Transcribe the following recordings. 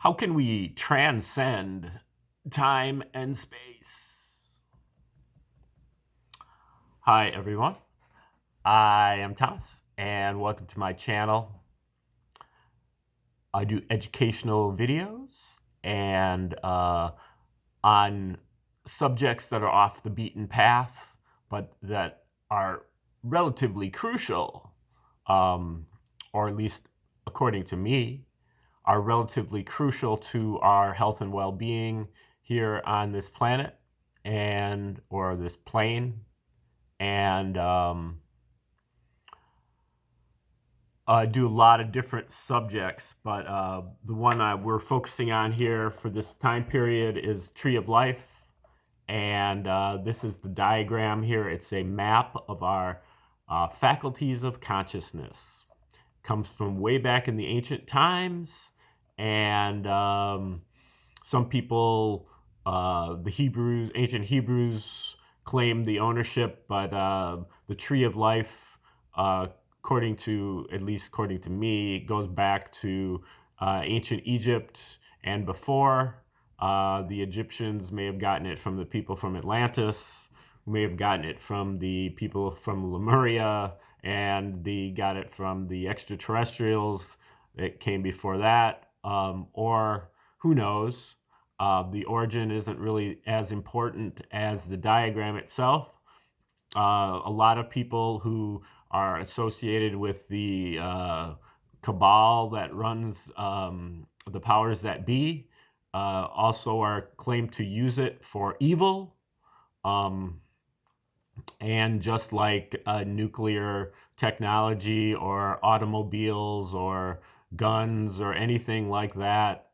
How can we transcend time and space? Hi, everyone. I am Thomas, and welcome to my channel. I do educational videos and on subjects that are off the beaten path, but that are relatively crucial, or at least according to me, are relatively crucial to our health and well-being here on this planet or this plane. And I do a lot of different subjects, but the one we're focusing on here for this time period is Tree of Life. And this is the diagram here. It's a map of our faculties of consciousness. Comes from way back in the ancient times, and some people, ancient Hebrews, claim the ownership, but the Tree of Life, according to me, goes back to ancient Egypt and before. The Egyptians may have gotten it from the people from Atlantis, who may have gotten it from the people from Lemuria, and they got it from the extraterrestrials that came before that, or who knows. The origin isn't really as important as the diagram itself. A lot of people who are associated with the cabal that runs the powers that be also are claimed to use it for evil. And just like nuclear technology or automobiles or guns or anything like that,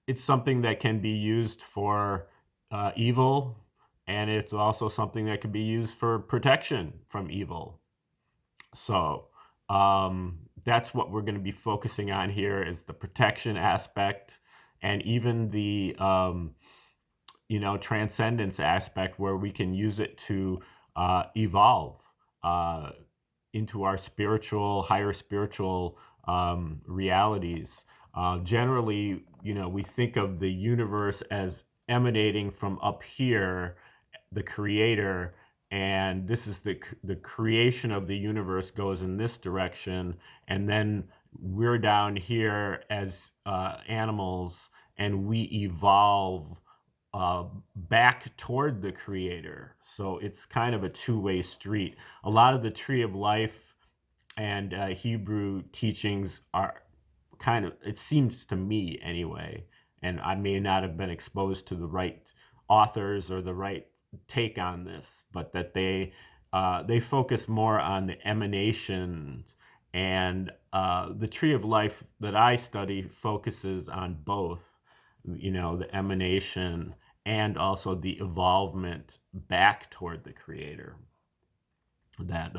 it's something that can be used for evil, and it's also something that can be used for protection from evil. So that's what we're going to be focusing on here, is the protection aspect, and even the transcendence aspect, where we can use it to evolve into our higher spiritual realities. Generally, we think of the universe as emanating from up here, the creator, and this is the creation of the universe goes in this direction, and then we're down here as animals, and we evolve back toward the creator. So it's kind of a two-way street. A lot of the Tree of Life and Hebrew teachings are kind of, it seems to me anyway, and I may not have been exposed to the right authors or the right take on this, but that they focus more on the emanations, and the Tree of Life that I study focuses on both, the emanation and also the evolvement back toward the creator that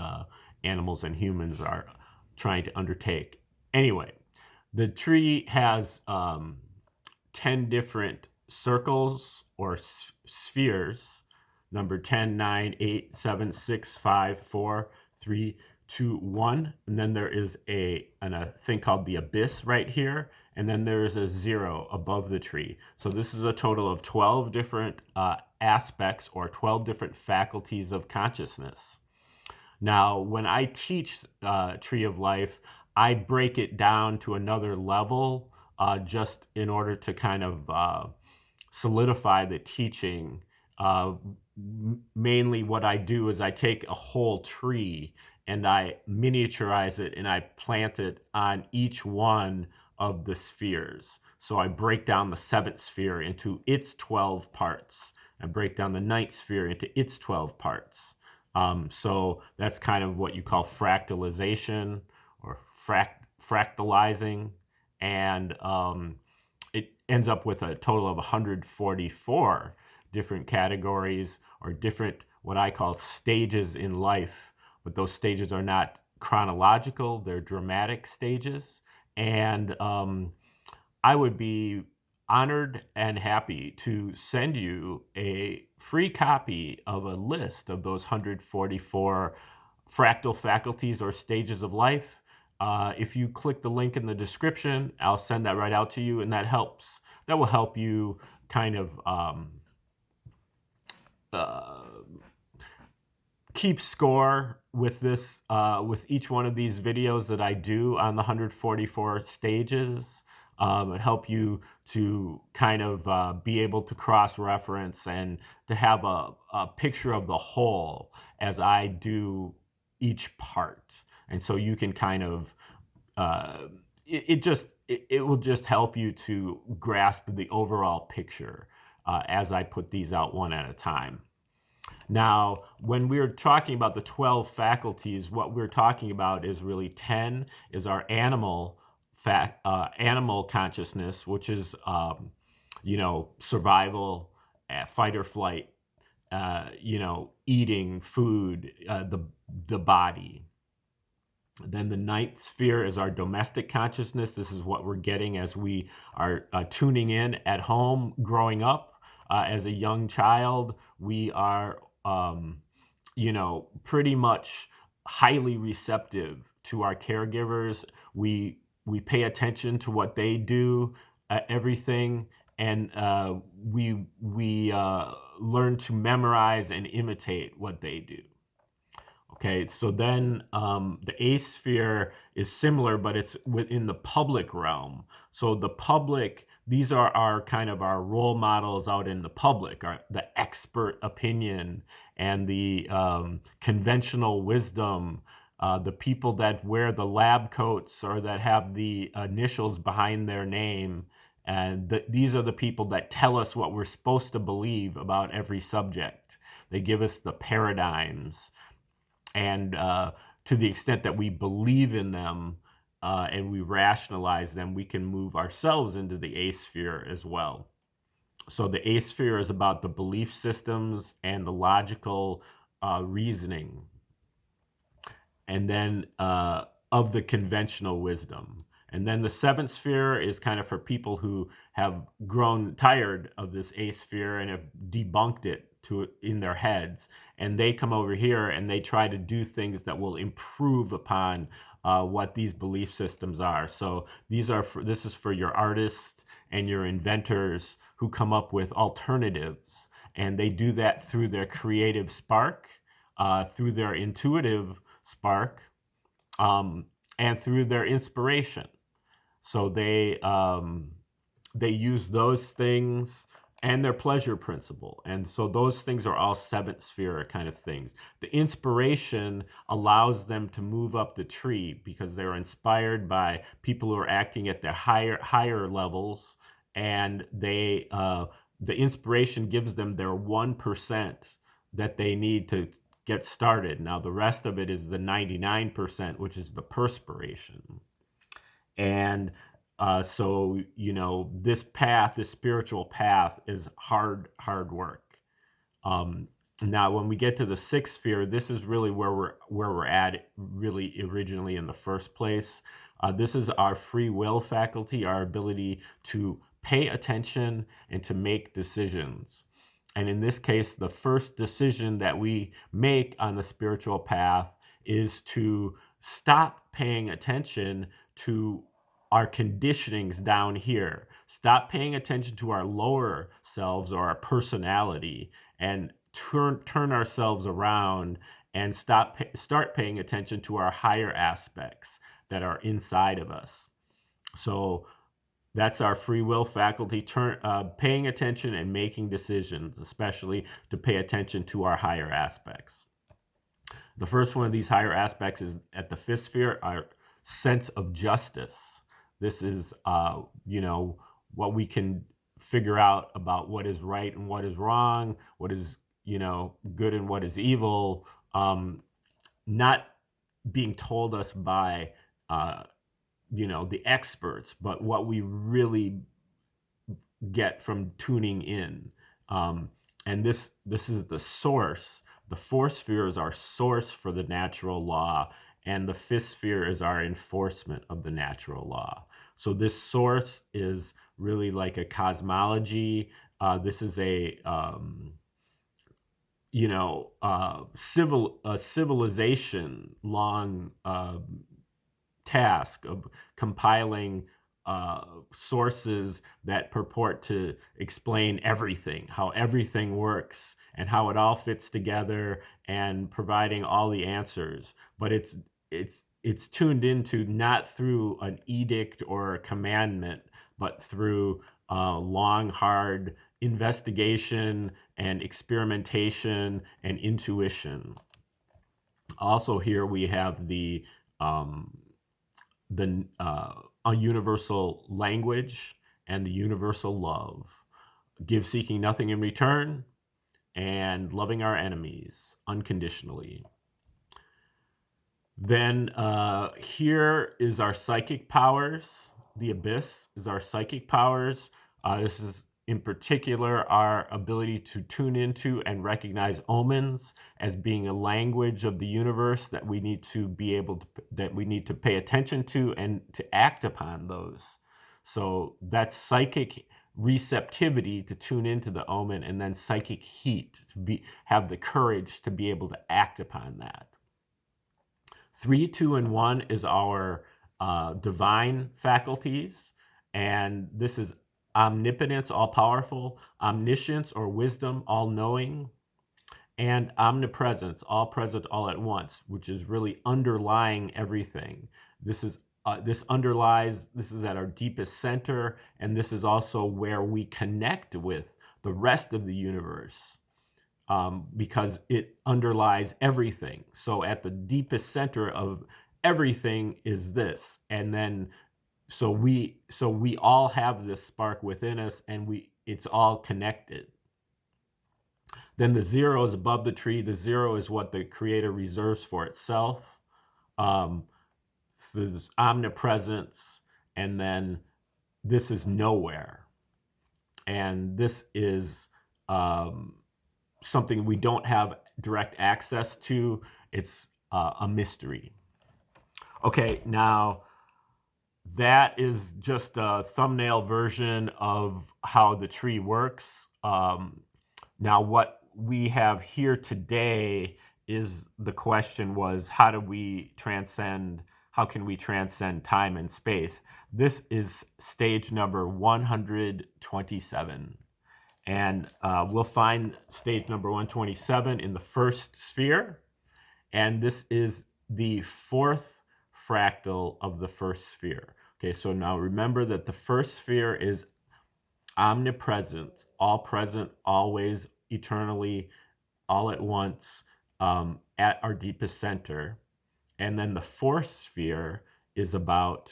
animals and humans are trying to undertake. Anyway, the tree has 10 different circles or spheres, number 10, 9, 8, 7, 6, 5, 4, 3, 2, 1. And then there is a thing called the abyss right here. And then there is a 0 above the tree. So this is a total of 12 different aspects, or 12 different faculties of consciousness. Now, when I teach Tree of Life, I break it down to another level just in order to kind of solidify the teaching. Mainly what I do is I take a whole tree and I miniaturize it and I plant it on each one of the spheres. So I break down the 7th sphere into its 12 parts. I break down the 9th sphere into its 12 parts. So that's kind of what you call fractalization or fractalizing. And it ends up with a total of 144 different categories, or different, what I call, stages in life. But those stages are not chronological, they're dramatic stages. And I would be honored and happy to send you a free copy of a list of those 144 fractal faculties or stages of life. if you click the link in the description, I'll send that right out to you, and that helps. That will help you kind of uh, keep score with this, with each one of these videos that I do on the 144 stages. And help you to kind of be able to cross-reference and to have a picture of the whole as I do each part. And so you can kind of, it will just help you to grasp the overall picture as I put these out one at a time. Now, when we're talking about the 12 faculties, what we're talking about is really 10 is our animal consciousness, which is, survival, fight or flight, eating food, the body. Then the ninth sphere is our domestic consciousness. This is what we're getting as we are tuning in at home, growing up. As a young child, we are, pretty much highly receptive to our caregivers. We pay attention to what they do, everything, and we learn to memorize and imitate what they do. Okay, so then the eighth sphere is similar, but it's within the public realm. So the public, these are our kind of our role models out in the public, the expert opinion and the conventional wisdom, the people that wear the lab coats or that have the initials behind their name. And these are the people that tell us what we're supposed to believe about every subject. They give us the paradigms. And to the extent that we believe in them and we rationalize them, we can move ourselves into the A-sphere as well. So the A-sphere is about the belief systems and the logical reasoning. And then of the conventional wisdom. And then the seventh sphere is kind of for people who have grown tired of this A-sphere and have debunked it in their heads, and they come over here and they try to do things that will improve upon what these belief systems are. So this is for your artists and your inventors who come up with alternatives, and they do that through their creative spark, through their intuitive spark, and through their inspiration. So they use those things and their pleasure principle. And so those things are all seventh sphere kind of things. The inspiration allows them to move up the tree because they're inspired by people who are acting at their higher levels, and the inspiration gives them their 1% that they need to get started. Now the rest of it is the 99%, which is the perspiration. And so, this path, this spiritual path is hard work. Now, when we get to the sixth sphere, this is really where we're at really originally in the first place. This is our free will faculty, our ability to pay attention and to make decisions. And in this case, the first decision that we make on the spiritual path is to stop paying attention to our conditionings down here. Stop paying attention to our lower selves or our personality, and turn ourselves around and start paying attention to our higher aspects that are inside of us. So that's our free will faculty, paying attention and making decisions, especially to pay attention to our higher aspects. The first one of these higher aspects is at the fifth sphere, our sense of justice. This is, what we can figure out about what is right and what is wrong, what is, good and what is evil, not being told us by, the experts, but what we really get from tuning in. And this is the source. The fourth sphere is our source for the natural law, and the fifth sphere is our enforcement of the natural law. So this source is really like a cosmology. This is a civilization long task of compiling sources that purport to explain everything, how everything works and how it all fits together, and providing all the answers. But it's tuned into not through an edict or a commandment, but through long, hard investigation and experimentation and intuition. Also, here we have the a universal language and the universal love. Give seeking nothing in return, and loving our enemies unconditionally. Then here is our psychic powers. The abyss is our psychic powers. This is in particular our ability to tune into and recognize omens as being a language of the universe that we need to be able to, that we need to pay attention to and to act upon those. So that's psychic receptivity to tune into the omen, and then psychic heat to have the courage to be able to act upon that. 3, 2, and 1 is our divine faculties, and this is omnipotence, all-powerful, omniscience or wisdom, all-knowing, and omnipresence, all present, all at once, which is really underlying everything. This is this is at our deepest center, and this is also where we connect with the rest of the universe, because it underlies everything. So at the deepest center of everything is this, and then so we all have this spark within us, and it's all connected. Then the 0 is above the tree. The 0 is what the Creator reserves for itself. There's omnipresence, and then this is nowhere, and this is something we don't have direct access to. It's a mystery. Okay, now that is just a thumbnail version of how the tree works. Now what we have here today is the question was, how do we transcend, how can we transcend time and space? This is stage number 127. And we'll find stage number 127 in the first sphere. And this is the 4th fractal of the first sphere. Okay, so now remember that the first sphere is omnipresent, all present, always, eternally, all at once, at our deepest center. And then the 4th sphere is about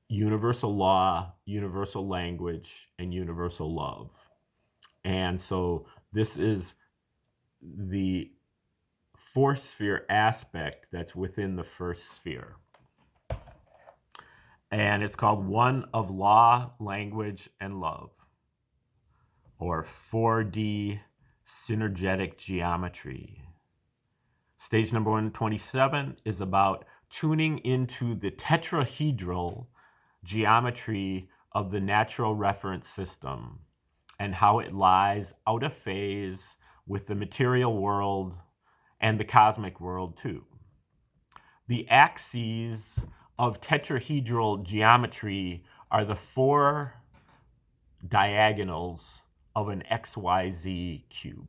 universal law, universal language, and universal love. And so this is the 4th sphere aspect that's within the first sphere. And it's called one of law, language, and love, or 4D synergetic geometry. Stage number 127 is about tuning into the tetrahedral geometry of the natural reference system and how it lies out of phase with the material world and the cosmic world too. The axes of tetrahedral geometry are the 4 diagonals of an XYZ cube.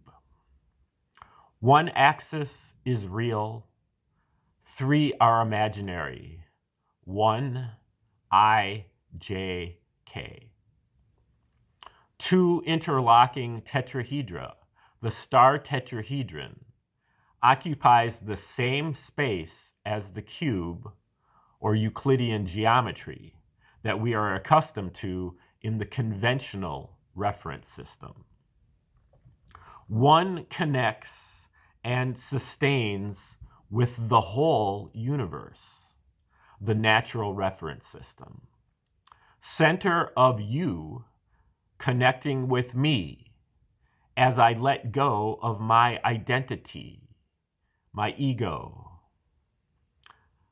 1 axis is real, 3 are imaginary. 1, I, J, K. 2 interlocking tetrahedra, the star tetrahedron, occupies the same space as the cube or Euclidean geometry that we are accustomed to in the conventional reference system. 1 connects and sustains with the whole universe, the natural reference system. Center of you connecting with me as I let go of my identity, my ego.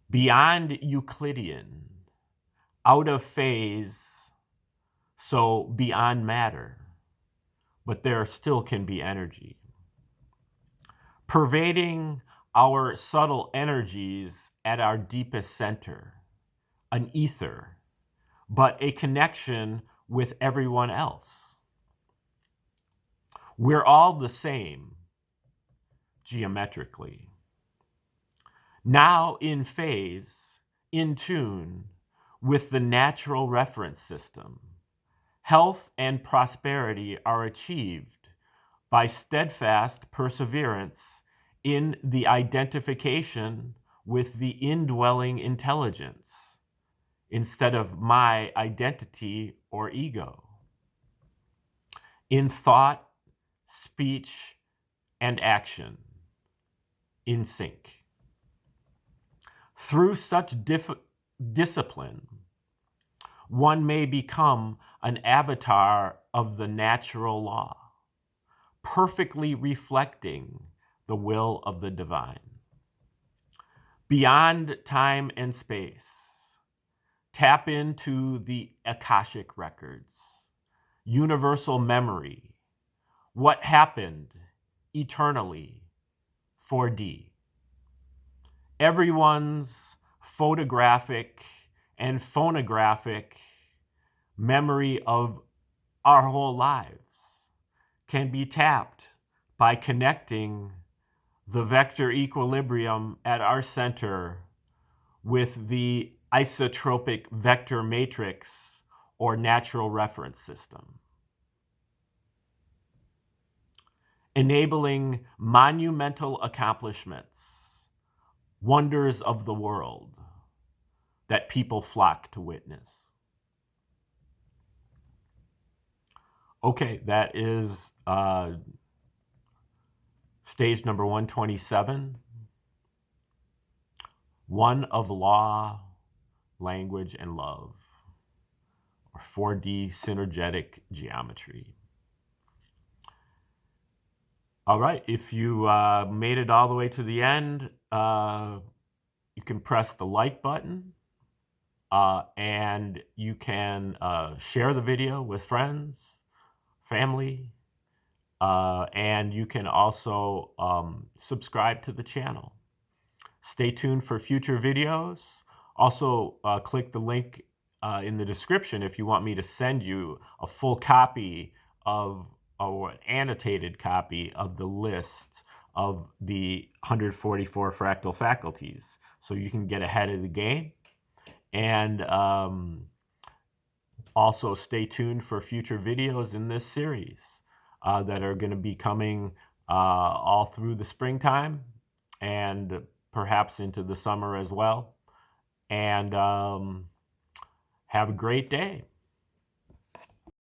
Beyond Euclidean, out of phase, so beyond matter, but there still can be energy. Pervading our subtle energies at our deepest center, an ether, but a connection with everyone else. We're all the same geometrically. Now in phase, in tune with the natural reference system, health and prosperity are achieved by steadfast perseverance in the identification with the indwelling intelligence instead of my identity or ego. In thought, speech, and action, in sync. Through such discipline, one may become an avatar of the natural law, perfectly reflecting the will of the divine. Beyond time and space, tap into the Akashic records, universal memory, what happened eternally, 4D. Everyone's photographic and phonographic memory of our whole lives can be tapped by connecting the vector equilibrium at our center with the isotropic vector matrix or natural reference system, enabling monumental accomplishments, wonders of the world that people flock to witness. Okay, that is stage number 127. One of law, language, and love, or 4D synergetic geometry. All right, if you made it all the way to the end, you can press the like button, and you can share the video with friends, family, and you can also subscribe to the channel. Stay tuned for future videos. Also, click the link in the description if you want me to send you a full copy of, or an annotated copy of the list of the 144 fractal faculties, so you can get ahead of the game. And also stay tuned for future videos in this series that are going to be coming all through the springtime and perhaps into the summer as well. And have a great day.